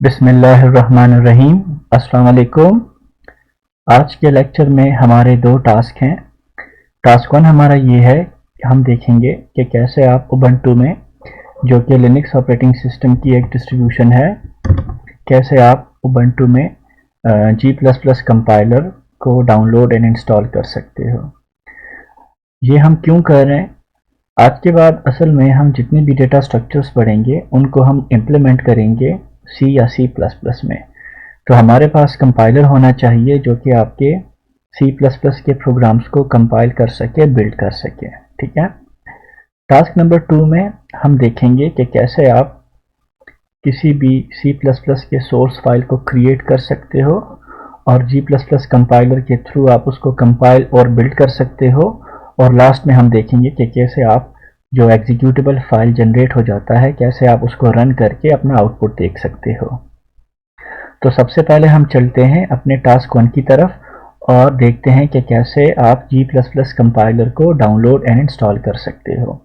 बिस्मिल्लाहिर्रहमानिर्रहीम। अस्सलाम वालेकुम। आज के लेक्चर में हमारे दो टास्क हैं। टास्क वन हमारा ये है कि हम देखेंगे कि कैसे आप उबंटू में, जो कि लिनक्स ऑपरेटिंग सिस्टम की एक डिस्ट्रीब्यूशन है, कैसे आप उबंटू में G++ कंपाइलर को डाउनलोड एंड इंस्टॉल कर सकते हो। ये हम क्यों कर रहे हैं? आज के बाद असल में हम जितने भी डेटा स्ट्रक्चर्स पढ़ेंगे उनको हम इम्प्लीमेंट करेंगे C या C++ में। तो हमारे पास कंपाइलर होना चाहिए जो कि आपके C++ के प्रोग्राम्स को कंपाइल कर सके, बिल्ड कर सके। ठीक है। टास्क नंबर 2 में हम देखेंगे कि कैसे आप किसी भी C++ के सोर्स फाइल को क्रिएट कर सकते हो और G++ कंपाइलर के थ्रू आप उसको कंपाइल और बिल्ड कर सकते हो। और लास्ट में हम देखेंगे कि कैसे आप जो एग्जीक्यूटेबल फाइल जनरेट हो जाता है, कैसे आप उसको रन करके अपना आउटपुट देख सकते हो। तो सबसे पहले हम चलते हैं अपने टास्क 1 की तरफ और देखते हैं कि कैसे आप G++ कंपाइलर को डाउनलोड एंड इंस्टॉल कर सकते हो।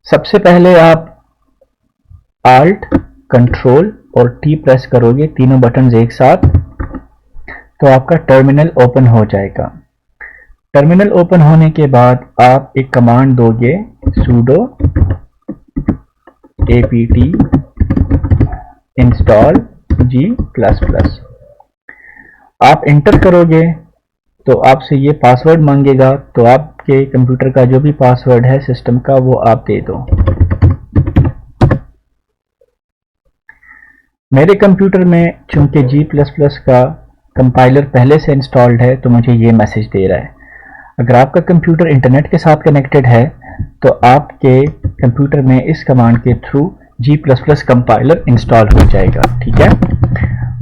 सबसे पहले आप Alt, Control और T प्रेस करोगे, तीनों बटन एक साथ, तो आपका टर्मिनल ओपन हो जाएगा। टर्मिनल ओपन होने के बाद आप एक कमांड दोगे, sudo apt install G++। आप इंटर करोगे तो आपसे ये पासवर्ड मांगेगा, तो आपके कंप्यूटर का जो भी पासवर्ड है सिस्टम का वो आप दे दो। मेरे कंप्यूटर में चूंकि G++ का कंपाइलर पहले से इंस्टॉल्ड है तो मुझे ये मैसेज दे रहा है। अगर आपका कंप्यूटर इंटरनेट के साथ कनेक्टेड है तो आपके कंप्यूटर में इस कमांड के थ्रू G++ कंपाइलर इंस्टॉल हो जाएगा। ठीक है।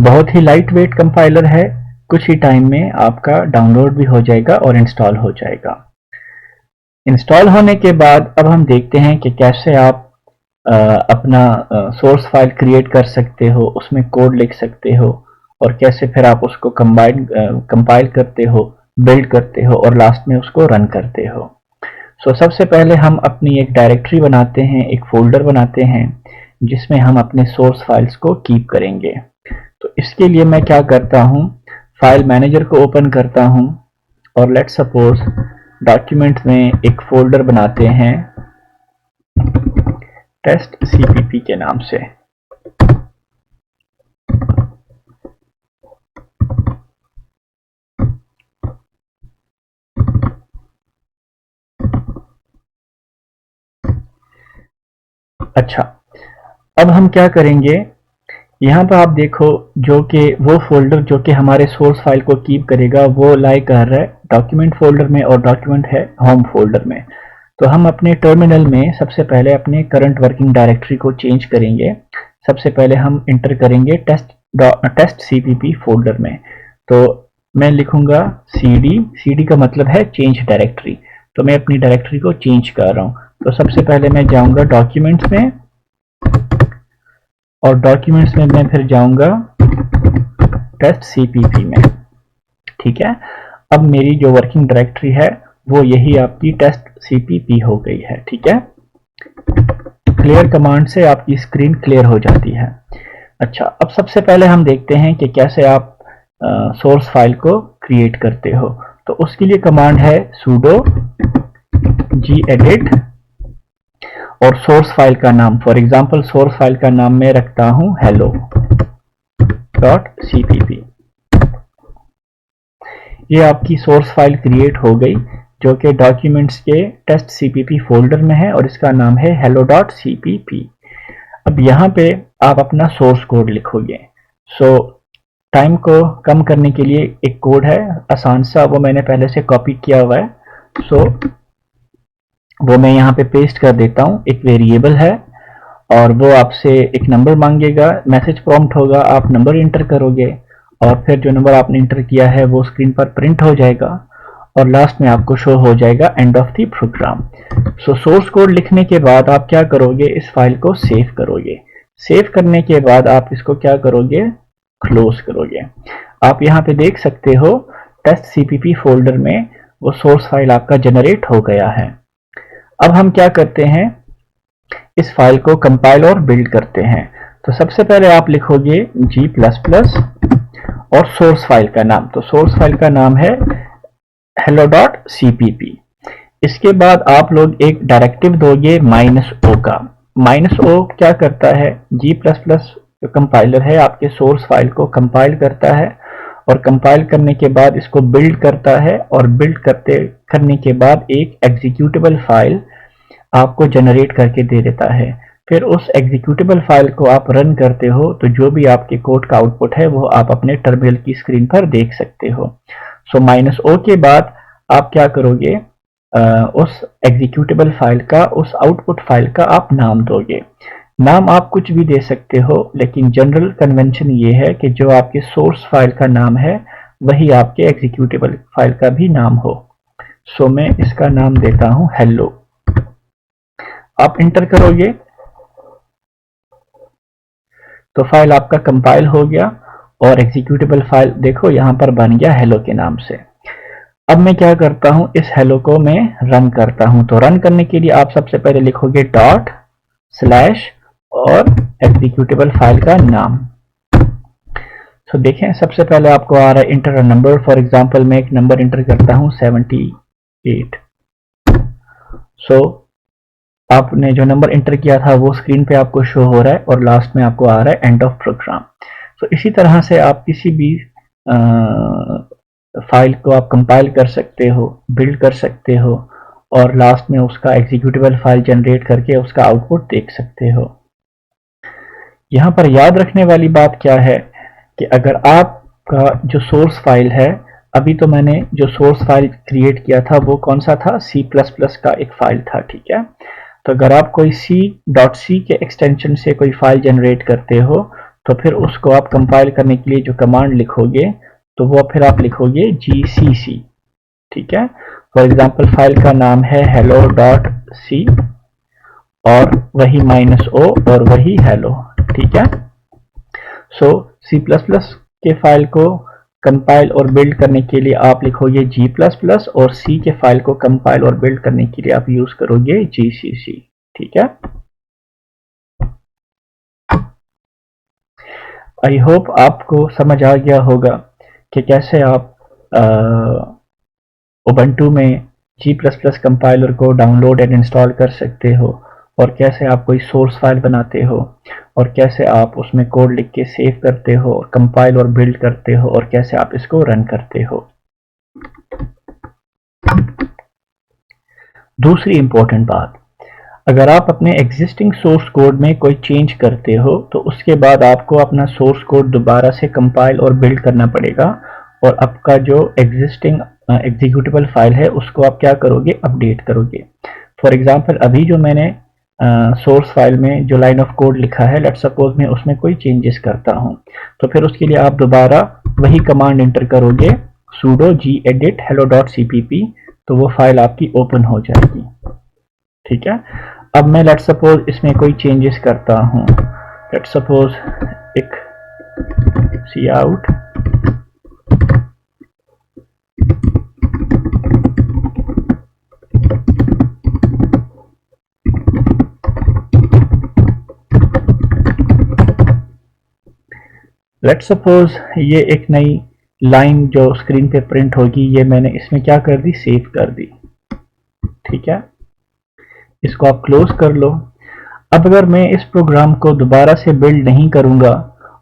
बहुत ही लाइट वेट कंपाइलर है, कुछ ही टाइम में आपका डाउनलोड भी हो जाएगा और इंस्टॉल हो जाएगा। इंस्टॉल होने के बाद अब हम देखते हैं कि कैसे आप अपना सोर्स फाइल क्रिएट कर सकते हो, उसमें कोड लिख सकते हो और कैसे फिर आप उसको कंपाइल करते हो, बिल्ड करते हो और लास्ट में उसको रन करते हो। सो सबसे पहले हम अपनी एक डायरेक्टरी बनाते हैं, एक फोल्डर बनाते हैं जिसमें हम अपने सोर्स फाइल्स को कीप करेंगे। तो इसके लिए मैं क्या करता हूँ, फाइल मैनेजर को ओपन करता हूँ और लेट्स सपोज डॉक्यूमेंट में एक फोल्डर बनाते हैं टेस्ट CPP के नाम से। अच्छा, अब हम क्या करेंगे, यहाँ पर आप देखो जो कि वो फोल्डर जो कि हमारे सोर्स फाइल को कीप करेगा वो लाई कर रहा है डॉक्यूमेंट फोल्डर में और डॉक्यूमेंट है होम फोल्डर में। तो हम अपने टर्मिनल में सबसे पहले अपने करंट वर्किंग डायरेक्टरी को चेंज करेंगे। सबसे पहले हम इंटर करेंगे टेस्ट CPP फोल्डर में। तो मैं लिखूंगा CD का मतलब है चेंज डायरेक्टरी। तो मैं अपनी डायरेक्टरी को चेंज कर रहा हूँ। तो सबसे पहले मैं जाऊंगा डॉक्यूमेंट्स में और डॉक्यूमेंट्स में मैं फिर जाऊंगा टेस्ट CPP में। ठीक है। अब मेरी जो वर्किंग डायरेक्टरी है वो यही आपकी टेस्ट CPP हो गई है। ठीक है। क्लियर कमांड से आपकी स्क्रीन क्लियर हो जाती है। अच्छा, अब सबसे पहले हम देखते हैं कि कैसे आप सोर्स फाइल को क्रिएट करते हो। तो उसके लिए कमांड है sudo gedit और सोर्स फाइल का नाम, फॉर एग्जांपल सोर्स फाइल का नाम मैं रखता हूं hello.cpp। ये आपकी सोर्स फाइल क्रिएट हो गई जो कि डॉक्यूमेंट्स के टेस्ट CPP फोल्डर में है और इसका नाम है hello.cpp। अब यहाँ पे आप अपना सोर्स कोड लिखोगे। सो टाइम को कम करने के लिए एक कोड है आसान सा, वो मैंने पहले से कॉपी किया हुआ है। सो वो मैं यहाँ पे पेस्ट कर देता हूँ। एक वेरिएबल है और वो आपसे एक नंबर मांगेगा, मैसेज प्रॉम्प्ट होगा, आप नंबर इंटर करोगे और फिर जो नंबर आपने इंटर किया है वो स्क्रीन पर प्रिंट हो जाएगा और लास्ट में आपको शो हो जाएगा end of the program. So source code लिखने के बाद आप क्या करोगे, इस फाइल को सेव करोगे। सेव करने के बाद आप इसको क्या करोगे, क्लोज करोगे। आप यहाँ पे देख सकते हो टेस्ट CPP फोल्डर में वो सोर्स फाइल आपका जनरेट हो गया है। अब हम क्या करते हैं, इस फाइल को कंपाइल और बिल्ड करते हैं। तो सबसे पहले आप लिखोगे G++ और सोर्स फाइल का नाम, तो सोर्स फाइल का नाम है hello.cpp। इसके बाद आप लोग एक डायरेक्टिव दोगे -o का। -o क्या करता है, G++ जो कंपाइलर है आपके सोर्स फाइल को कंपाइल करता है और कंपाइल करने के बाद इसको बिल्ड करता है, और बिल्ड करने के बाद एक एग्जीक्यूटेबल फाइल आपको जनरेट करके दे देता है। फिर उस एग्जीक्यूटेबल फाइल को आप रन करते हो, तो जो भी आपके कोड का आउटपुट है वो आप अपने टर्मिनल की स्क्रीन पर देख सकते हो। सो -o के बाद आप क्या करोगे, उस एग्जीक्यूटेबल फाइल का, उस आउटपुट फाइल का आप नाम दोगे। नाम आप कुछ भी दे सकते हो, लेकिन जनरल कन्वेंशन ये है कि जो आपके सोर्स फाइल का नाम है वही आपके एग्जीक्यूटेबल फाइल का भी नाम हो। सो मैं इसका नाम देता हूं हेलो। आप इंटर करोगे तो फाइल आपका कंपाइल हो गया और एग्जीक्यूटेबल फाइल देखो यहां पर बन गया हेलो के नाम से। अब मैं क्या करता हूं, इस हेलो को मैं रन करता हूं। तो रन करने के लिए आप सबसे पहले लिखोगे ./ और एग्जीक्यूटेबल फाइल का नाम। तो देखें सबसे पहले आपको आ रहा है inter a number. For example मैं एक नंबर इंटर करता हूं 78। सो आपने जो नंबर इंटर किया था वो स्क्रीन पे आपको शो हो रहा है और लास्ट में आपको आ रहा है एंड ऑफ प्रोग्राम। तो इसी तरह से आप किसी भी फाइल को आप कंपाइल कर सकते हो, बिल्ड कर सकते हो और लास्ट में उसका एग्जीक्यूटेबल फाइल जनरेट करके उसका आउटपुट देख सकते हो। यहाँ पर याद रखने वाली बात क्या है कि अगर आपका जो सोर्स फाइल है, अभी तो मैंने जो सोर्स फाइल क्रिएट किया था वो कौन सा था, C++ का एक फाइल था, ठीक है। तो अगर आप कोई C.C के एक्सटेंशन से कोई फाइल जनरेट करते हो तो फिर उसको आप कंपाइल करने के लिए जो कमांड लिखोगे तो वो फिर आप लिखोगे gcc, ठीक है। फॉर एग्जांपल फाइल का नाम है hello.c और वही -o और वही हेलो, ठीक है। सो C++ के फाइल को कंपाइल और बिल्ड करने के लिए आप लिखोगे G++ और C के फाइल को कंपाइल और बिल्ड करने के लिए आप यूज करोगे gcc, ठीक है। आई होप आपको समझ आ गया होगा कि कैसे आप उबंटू में G++ कंपाइलर को डाउनलोड एंड इंस्टॉल कर सकते हो, और कैसे आप कोई सोर्स फाइल बनाते हो, और कैसे आप उसमें कोड लिख के सेव करते हो, कंपाइल और बिल्ड करते हो, और कैसे आप इसको रन करते हो। दूसरी इंपॉर्टेंट बात, अगर आप अपने एग्जिस्टिंग सोर्स कोड में कोई चेंज करते हो तो उसके बाद आपको अपना सोर्स कोड दोबारा से कंपाइल और बिल्ड करना पड़ेगा, और आपका जो एग्जिस्टिंग एग्जीक्यूटेबल फाइल है उसको आप क्या करोगे, अपडेट करोगे। फॉर एग्जांपल अभी जो मैंने सोर्स फाइल में जो लाइन ऑफ कोड लिखा है, लेट्स सपोज मैं उसमें कोई चेंजेस करता हूं, तो फिर उसके लिए आप दोबारा वही कमांड इंटर करोगे sudo gedit hello.cpp, तो वो फाइल आपकी ओपन हो जाएगी, ठीक है। अब मैं लेट्स सपोज इसमें कोई चेंजेस करता हूं, लेट्स सपोज एक cout लेट्स सपोज ये एक नई लाइन जो स्क्रीन पे प्रिंट होगी, ये मैंने इसमें क्या कर दी, सेव कर दी, ठीक है। इसको आप क्लोज कर लो। अब अगर मैं इस प्रोग्राम को दोबारा से बिल्ड नहीं करूंगा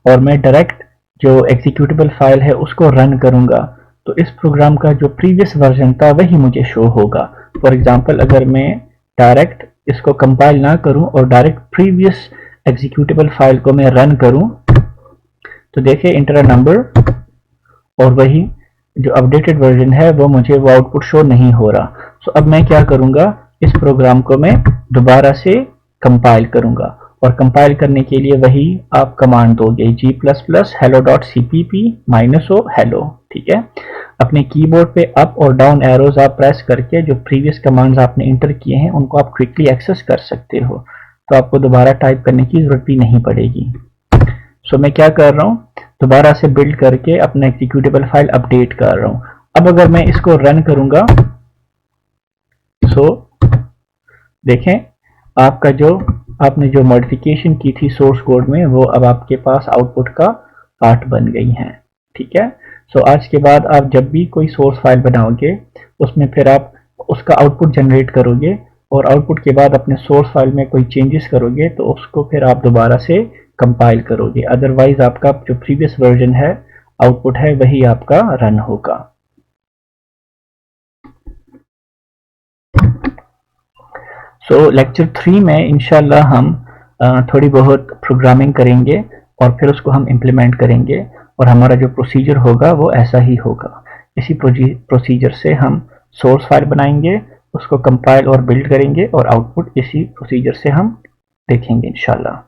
और मैं डायरेक्ट जो एग्जीक्यूटेबल फाइल है उसको रन करूंगा, तो इस प्रोग्राम का जो प्रीवियस वर्जन था वही मुझे शो होगा। फॉर एग्जांपल अगर मैं डायरेक्ट इसको कंपाइल ना करूं और डायरेक्ट प्रीवियस एग्जीक्यूटेबल फाइल को मैं रन करूं, तो देखिए इंटर अ नंबर और वही जो अपडेटेड वर्जन है वो मुझे वो आउटपुट शो नहीं हो रहा। सो अब मैं क्या करूंगा, इस प्रोग्राम को मैं दोबारा से कंपाइल करूंगा, और कंपाइल करने के लिए वही आप कमांड दोगे G++ hello.cpp -o hello, ठीक है। अपने कीबोर्ड पे अप और डाउन एरोज आप प्रेस करके जो प्रीवियस कमांड्स आपने इंटर किए हैं उनको आप क्विकली एक्सेस कर सकते हो, तो आपको दोबारा टाइप करने की जरूरत भी नहीं पड़ेगी। सो मैं क्या कर रहा हूं, दोबारा से बिल्ड करके अपना एग्जीक्यूटेबल फाइल अपडेट कर रहा हूं। अब अगर मैं इसको रन करूंगा, सो देखें आपका जो आपने जो मॉडिफिकेशन की थी सोर्स कोड में वो अब आपके पास आउटपुट का पार्ट बन गई हैं। ठीक है। सो आज के बाद आप जब भी कोई सोर्स फाइल बनाओगे उसमें फिर आप उसका आउटपुट जनरेट करोगे और आउटपुट के बाद अपने सोर्स फाइल में कोई चेंजेस करोगे तो उसको फिर आप दोबारा से कंपाइल करोगे, अदरवाइज आपका जो प्रीवियस वर्जन है आउटपुट है वही आपका रन होगा। सो लेक्चर 3 में इंशाल्लाह हम थोड़ी बहुत प्रोग्रामिंग करेंगे और फिर उसको हम इम्प्लीमेंट करेंगे और हमारा जो प्रोसीजर होगा वो ऐसा ही होगा। इसी प्रोसीजर से हम सोर्स फाइल बनाएंगे, उसको कंपाइल और बिल्ड करेंगे और आउटपुट इसी प्रोसीजर से हम देखेंगे इंशाल्लाह।